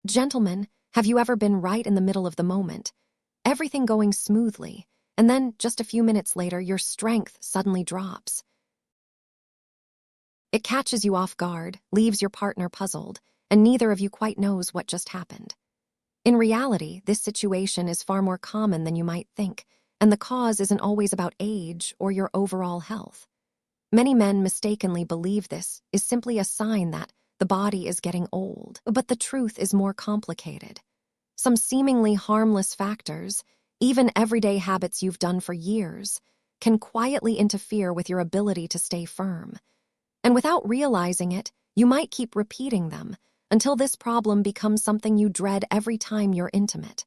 Gentlemen, have you ever been right in the middle of the moment, everything going smoothly, and then just a few minutes later your strength suddenly drops? It catches you off guard, leaves your partner puzzled, and neither of you quite knows what just happened. In reality, this situation is far more common than you might think, and the cause isn't always about age or your overall health. Many men mistakenly believe this is simply a sign that the body is getting old, but the truth is more complicated. Some seemingly harmless factors, even everyday habits you've done for years, can quietly interfere with your ability to stay firm. And without realizing it, you might keep repeating them until this problem becomes something you dread every time you're intimate.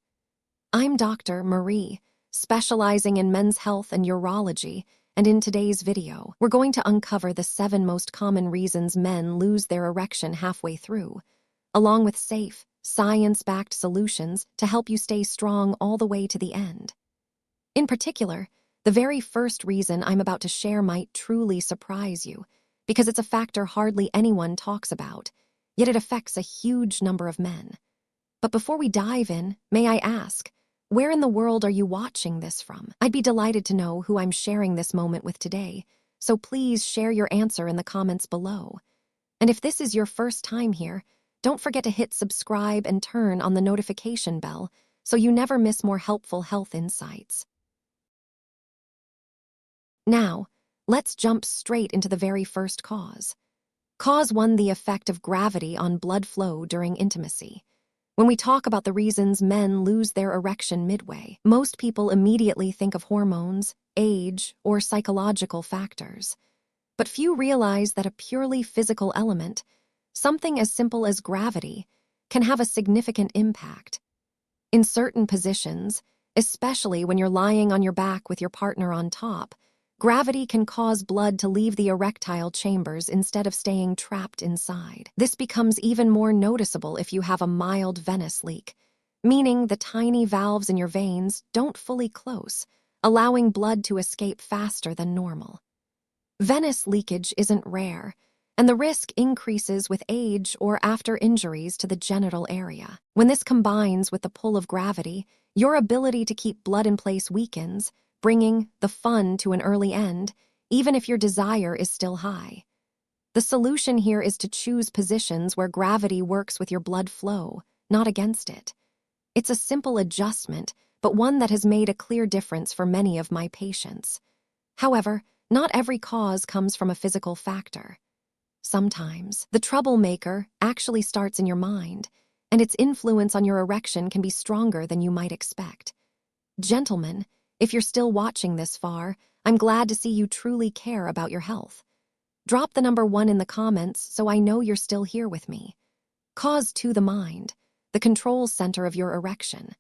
I'm Dr. Marie, specializing in men's health and urology, and in today's video, we're going to uncover the 7 most common reasons men lose their erection halfway through, along with safe, science-backed solutions to help you stay strong all the way to the end. In particular, the very first reason I'm about to share might truly surprise you, because it's a factor hardly anyone talks about, yet it affects a huge number of men. But before we dive in, may I ask, where in the world are you watching this from? I'd be delighted to know who I'm sharing this moment with today, so please share your answer in the comments below. And if this is your first time here, don't forget to hit subscribe and turn on the notification bell so you never miss more helpful health insights. Now, let's jump straight into the very first cause. Cause 1: the effect of gravity on blood flow during intimacy. When we talk about the reasons men lose their erection midway, most people immediately think of hormones, age, or psychological factors. But few realize that a purely physical element, something as simple as gravity, can have a significant impact. In certain positions, especially when you're lying on your back with your partner on top, gravity can cause blood to leave the erectile chambers instead of staying trapped inside. This becomes even more noticeable if you have a mild venous leak, meaning the tiny valves in your veins don't fully close, allowing blood to escape faster than normal. Venous leakage isn't rare, and the risk increases with age or after injuries to the genital area. When this combines with the pull of gravity, your ability to keep blood in place weakens, bringing the fun to an early end, even if your desire is still high. The solution here is to choose positions where gravity works with your blood flow, not against it. It's a simple adjustment, but one that has made a clear difference for many of my patients. However, not every cause comes from a physical factor. Sometimes, the troublemaker actually starts in your mind, and its influence on your erection can be stronger than you might expect. Gentlemen, if you're still watching this far, I'm glad to see you truly care about your health. Drop the number 1 in the comments so I know you're still here with me. Cause 2: the mind, the control center of your erection.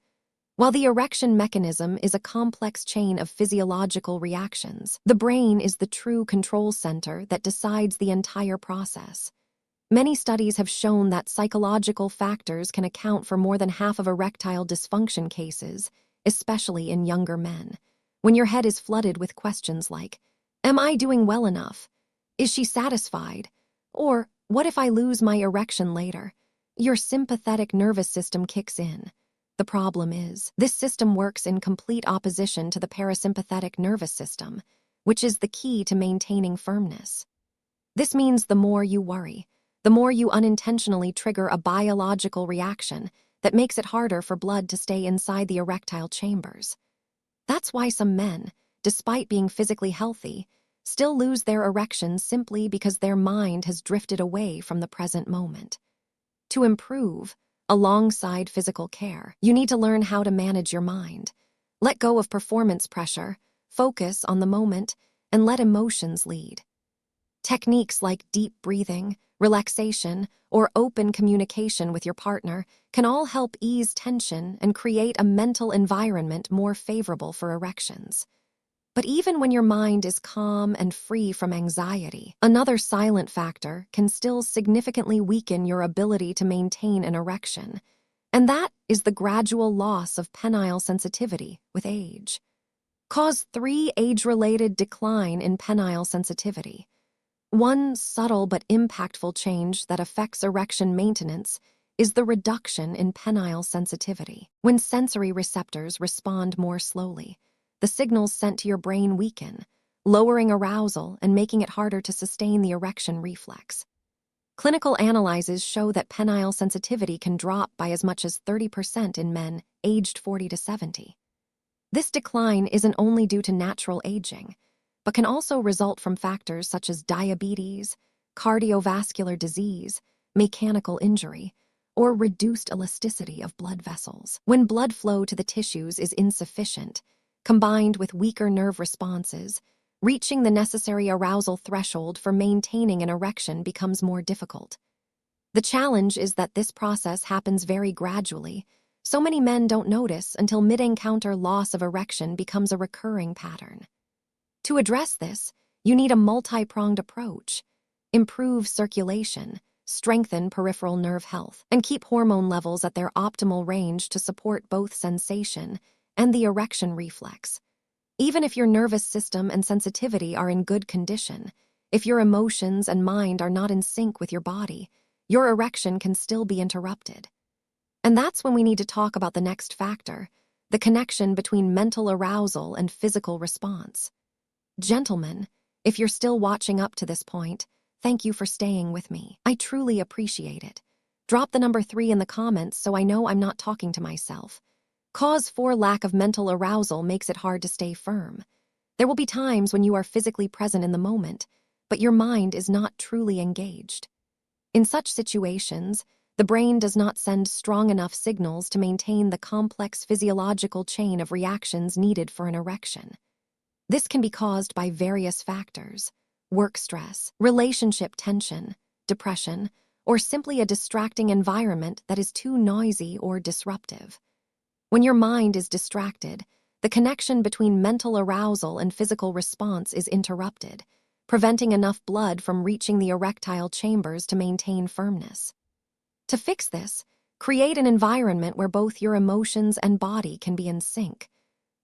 While the erection mechanism is a complex chain of physiological reactions, the brain is the true control center that decides the entire process. Many studies have shown that psychological factors can account for more than half of erectile dysfunction cases, especially in younger men. When your head is flooded with questions like, "Am I doing well enough? Is she satisfied?" Or, "What if I lose my erection later?" your sympathetic nervous system kicks in. The problem is, this system works in complete opposition to the parasympathetic nervous system, which is the key to maintaining firmness. This means the more you worry, the more you unintentionally trigger a biological reaction that makes it harder for blood to stay inside the erectile chambers. That's why some men, despite being physically healthy, still lose their erections simply because their mind has drifted away from the present moment. To improve, alongside physical care, you need to learn how to manage your mind. Let go of performance pressure, focus on the moment, and let emotions lead. Techniques like deep breathing, relaxation, or open communication with your partner can all help ease tension and create a mental environment more favorable for erections. But even when your mind is calm and free from anxiety, another silent factor can still significantly weaken your ability to maintain an erection, and that is the gradual loss of penile sensitivity with age. Cause 3: age-related decline in penile sensitivity. One subtle but impactful change that affects erection maintenance is the reduction in penile sensitivity. When sensory receptors respond more slowly, the signals sent to your brain weaken, lowering arousal and making it harder to sustain the erection reflex. Clinical analyses show that penile sensitivity can drop by as much as 30% in men aged 40 to 70. This decline isn't only due to natural aging, but can also result from factors such as diabetes, cardiovascular disease, mechanical injury, or reduced elasticity of blood vessels. When blood flow to the tissues is insufficient, combined with weaker nerve responses, reaching the necessary arousal threshold for maintaining an erection becomes more difficult. The challenge is that this process happens very gradually. So many men don't notice until mid-encounter loss of erection becomes a recurring pattern. To address this, you need a multi-pronged approach. Improve circulation, strengthen peripheral nerve health, and keep hormone levels at their optimal range to support both sensation and the erection reflex. Even if your nervous system and sensitivity are in good condition, if your emotions and mind are not in sync with your body, your erection can still be interrupted. And that's when we need to talk about the next factor, the connection between mental arousal and physical response. Gentlemen, if you're still watching up to this point, thank you for staying with me. I truly appreciate it. Drop the number 3 in the comments so I know I'm not talking to myself. Cause 4: lack of mental arousal makes it hard to stay firm. There will be times when you are physically present in the moment, but your mind is not truly engaged. In such situations, the brain does not send strong enough signals to maintain the complex physiological chain of reactions needed for an erection. This can be caused by various factors: work stress, relationship tension, depression, or simply a distracting environment that is too noisy or disruptive. When your mind is distracted, the connection between mental arousal and physical response is interrupted, preventing enough blood from reaching the erectile chambers to maintain firmness. To fix this, create an environment where both your emotions and body can be in sync.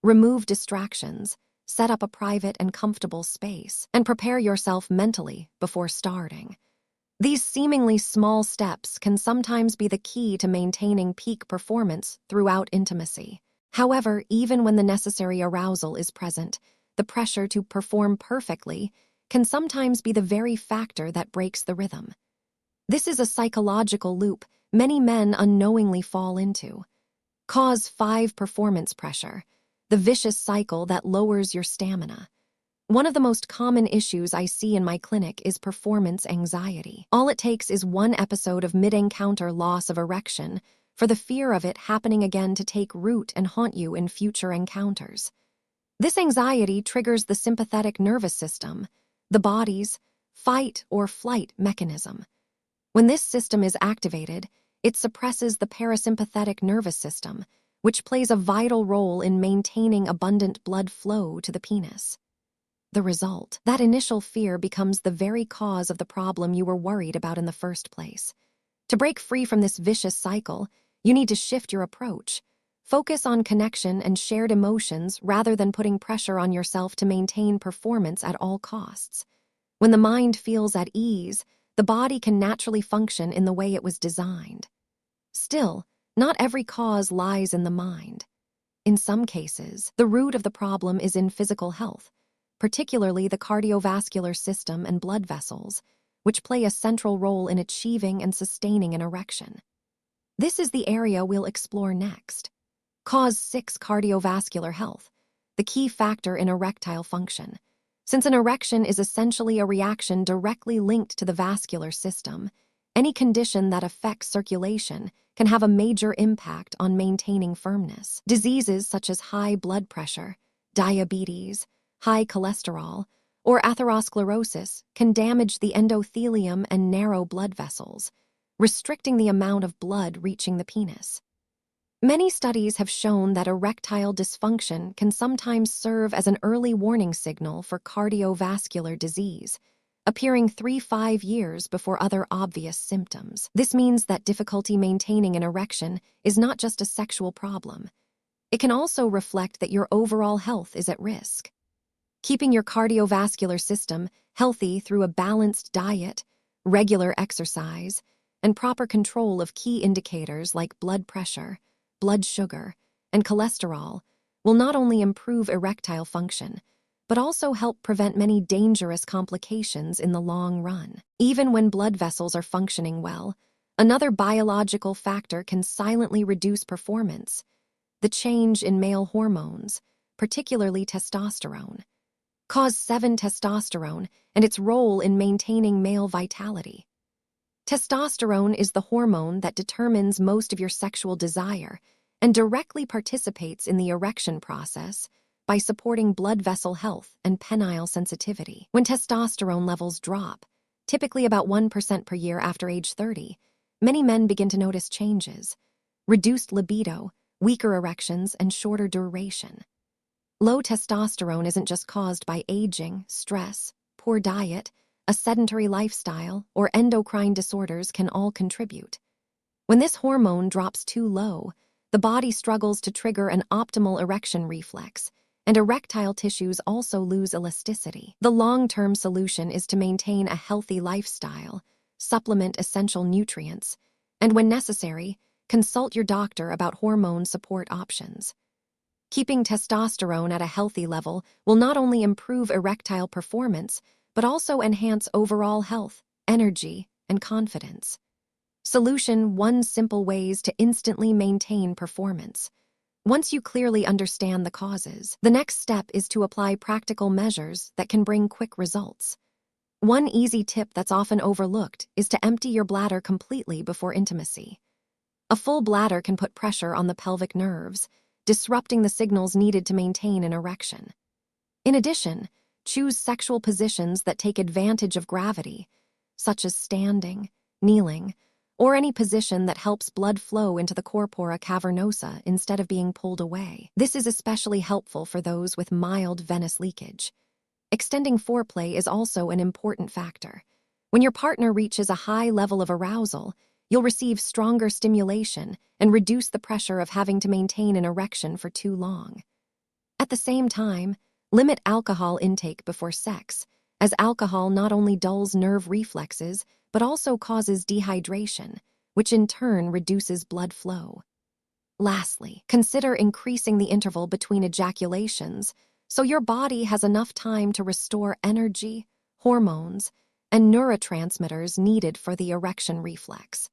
Remove distractions, set up a private and comfortable space, and prepare yourself mentally before starting. These seemingly small steps can sometimes be the key to maintaining peak performance throughout intimacy. However, even when the necessary arousal is present, the pressure to perform perfectly can sometimes be the very factor that breaks the rhythm. This is a psychological loop many men unknowingly fall into. Cause 5: performance pressure, the vicious cycle that lowers your stamina. One of the most common issues I see in my clinic is performance anxiety. All it takes is one episode of mid-encounter loss of erection for the fear of it happening again to take root and haunt you in future encounters. This anxiety triggers the sympathetic nervous system, the body's fight or flight mechanism. When this system is activated, it suppresses the parasympathetic nervous system, which plays a vital role in maintaining abundant blood flow to the penis. The result, that initial fear becomes the very cause of the problem you were worried about in the first place. To break free from this vicious cycle, you need to shift your approach. Focus on connection and shared emotions rather than putting pressure on yourself to maintain performance at all costs. When the mind feels at ease, the body can naturally function in the way it was designed. Still, not every cause lies in the mind. In some cases, the root of the problem is in physical health, particularly the cardiovascular system and blood vessels, which play a central role in achieving and sustaining an erection. This is the area we'll explore next. Cause 6: cardiovascular health, the key factor in erectile function. Since an erection is essentially a reaction directly linked to the vascular system, any condition that affects circulation can have a major impact on maintaining firmness. Diseases such as high blood pressure, diabetes, high cholesterol, or atherosclerosis can damage the endothelium and narrow blood vessels, restricting the amount of blood reaching the penis. Many studies have shown that erectile dysfunction can sometimes serve as an early warning signal for cardiovascular disease, appearing 3-5 years before other obvious symptoms. This means that difficulty maintaining an erection is not just a sexual problem. It can also reflect that your overall health is at risk. Keeping your cardiovascular system healthy through a balanced diet, regular exercise, and proper control of key indicators like blood pressure, blood sugar, and cholesterol will not only improve erectile function, but also help prevent many dangerous complications in the long run. Even when blood vessels are functioning well, another biological factor can silently reduce performance: the change in male hormones, particularly testosterone. Cause 7 testosterone and its role in maintaining male vitality. Testosterone is the hormone that determines most of your sexual desire and directly participates in the erection process by supporting blood vessel health and penile sensitivity. When testosterone levels drop, typically about 1% per year after age 30, many men begin to notice changes: reduced libido, weaker erections, and shorter duration. Low testosterone isn't just caused by aging, stress, poor diet, a sedentary lifestyle, or endocrine disorders can all contribute. When this hormone drops too low, the body struggles to trigger an optimal erection reflex, and erectile tissues also lose elasticity. The long-term solution is to maintain a healthy lifestyle, supplement essential nutrients, and when necessary, consult your doctor about hormone support options. Keeping testosterone at a healthy level will not only improve erectile performance, but also enhance overall health, energy, and confidence. Solution: 1 simple ways to instantly maintain performance. Once you clearly understand the causes, the next step is to apply practical measures that can bring quick results. One easy tip that's often overlooked is to empty your bladder completely before intimacy. A full bladder can put pressure on the pelvic nerves, disrupting the signals needed to maintain an erection. In addition, choose sexual positions that take advantage of gravity, such as standing, kneeling, or any position that helps blood flow into the corpora cavernosa instead of being pulled away. This is especially helpful for those with mild venous leakage. Extending foreplay is also an important factor. When your partner reaches a high level of arousal, you'll receive stronger stimulation and reduce the pressure of having to maintain an erection for too long. At the same time, limit alcohol intake before sex, as alcohol not only dulls nerve reflexes, but also causes dehydration, which in turn reduces blood flow. Lastly, consider increasing the interval between ejaculations so your body has enough time to restore energy, hormones, and neurotransmitters needed for the erection reflex.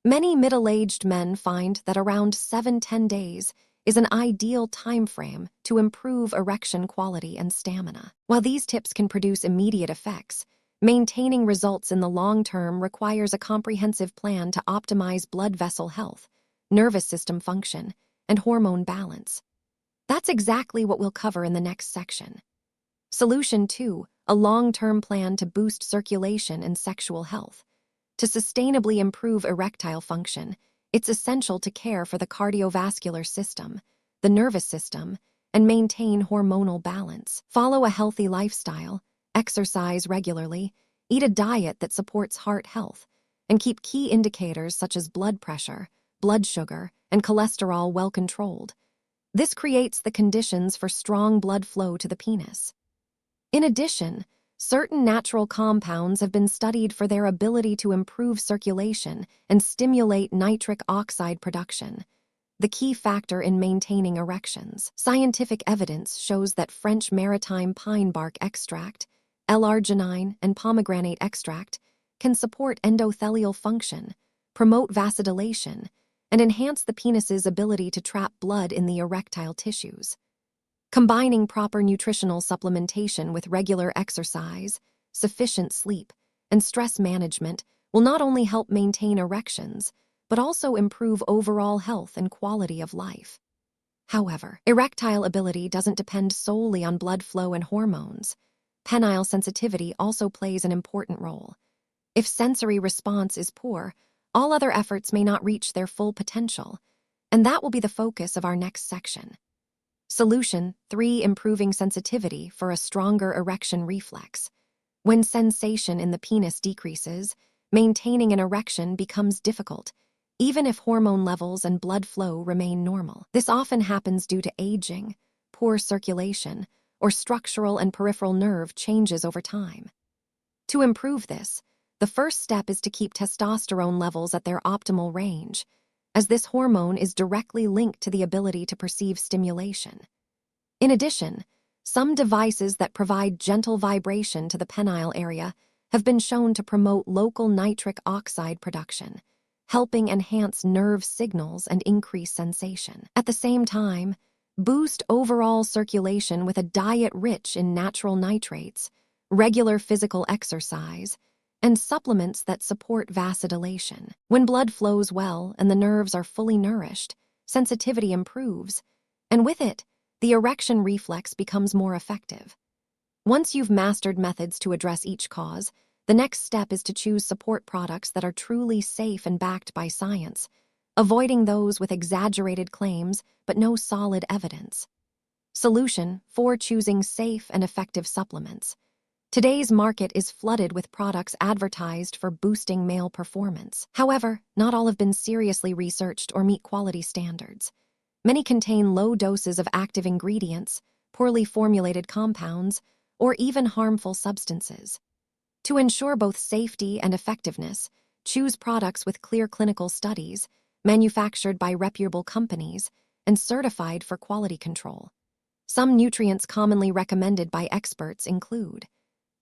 Many middle-aged men find that around 7–10 days is an ideal time frame to improve erection quality and stamina. While these tips can produce immediate effects, maintaining results in the long term requires a comprehensive plan to optimize blood vessel health, nervous system function, and hormone balance. That's exactly what we'll cover in the next section. Solution 2: a long-term plan to boost circulation and sexual health. To sustainably improve erectile function, it's essential to care for the cardiovascular system, the nervous system, and maintain hormonal balance. Follow a healthy lifestyle, exercise regularly, eat a diet that supports heart health, and keep key indicators such as blood pressure, blood sugar, and cholesterol well controlled. This creates the conditions for strong blood flow to the penis. In addition, certain natural compounds have been studied for their ability to improve circulation and stimulate nitric oxide production, the key factor in maintaining erections. Scientific evidence shows that French maritime pine bark extract, L-arginine, and pomegranate extract can support endothelial function, promote vasodilation, and enhance the penis's ability to trap blood in the erectile tissues. Combining proper nutritional supplementation with regular exercise, sufficient sleep, and stress management will not only help maintain erections, but also improve overall health and quality of life. However, erectile ability doesn't depend solely on blood flow and hormones. Penile sensitivity also plays an important role. If sensory response is poor, all other efforts may not reach their full potential, and that will be the focus of our next section. Solution 3: improving sensitivity for a stronger erection reflex. When sensation in the penis decreases, maintaining an erection becomes difficult, even if hormone levels and blood flow remain normal. This often happens due to aging, poor circulation, or structural and peripheral nerve changes over time. To improve this, The first step is to keep testosterone levels at their optimal range, as this hormone is directly linked to the ability to perceive stimulation. In addition, some devices that provide gentle vibration to the penile area have been shown to promote local nitric oxide production, helping enhance nerve signals and increase sensation. At the same time, boost overall circulation with a diet rich in natural nitrates, regular physical exercise, and supplements that support vasodilation. When blood flows well and the nerves are fully nourished, sensitivity improves, and with it, the erection reflex becomes more effective. Once you've mastered methods to address each cause, the next step is to choose support products that are truly safe and backed by science, avoiding those with exaggerated claims but no solid evidence. Solution: 4. Choosing safe and effective supplements. Today's market is flooded with products advertised for boosting male performance. However, not all have been seriously researched or meet quality standards. Many contain low doses of active ingredients, poorly formulated compounds, or even harmful substances. To ensure both safety and effectiveness, choose products with clear clinical studies, manufactured by reputable companies, and certified for quality control. Some nutrients commonly recommended by experts include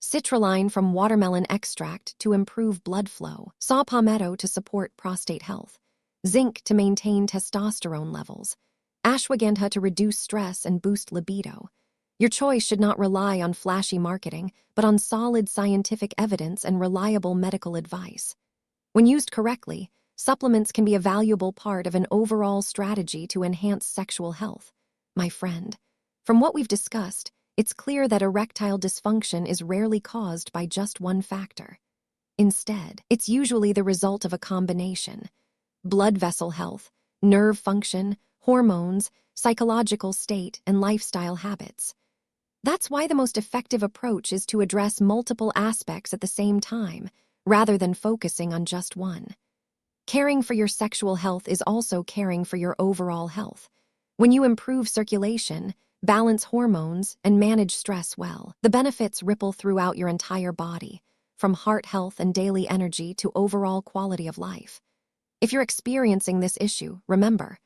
citrulline from watermelon extract to improve blood flow, saw palmetto to support prostate health, zinc to maintain testosterone levels, ashwagandha to reduce stress and boost libido. Your choice should not rely on flashy marketing, but on solid scientific evidence and reliable medical advice. When used correctly, supplements can be a valuable part of an overall strategy to enhance sexual health. My friend, from what we've discussed, it's clear that erectile dysfunction is rarely caused by just one factor. Instead, it's usually the result of a combination: blood vessel health, nerve function, hormones, psychological state, and lifestyle habits. That's why the most effective approach is to address multiple aspects at the same time, rather than focusing on just one. Caring for your sexual health is also caring for your overall health. When you improve circulation, balance hormones, and manage stress well, the benefits ripple throughout your entire body, from heart health and daily energy to overall quality of life. If you're experiencing this issue, remember,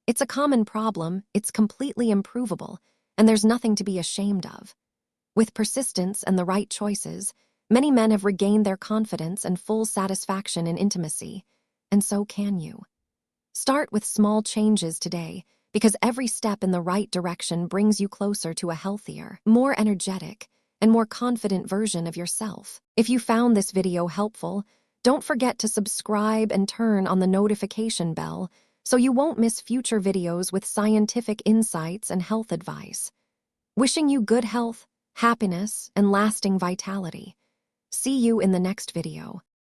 it's a common problem, it's completely improvable, and there's nothing to be ashamed of. With persistence and the right choices, many men have regained their confidence and full satisfaction in intimacy, and so can you. Start with small changes today, because every step in the right direction brings you closer to a healthier, more energetic, and more confident version of yourself. If you found this video helpful, don't forget to subscribe and turn on the notification bell so you won't miss future videos with scientific insights and health advice. Wishing you good health, happiness, and lasting vitality. See you in the next video.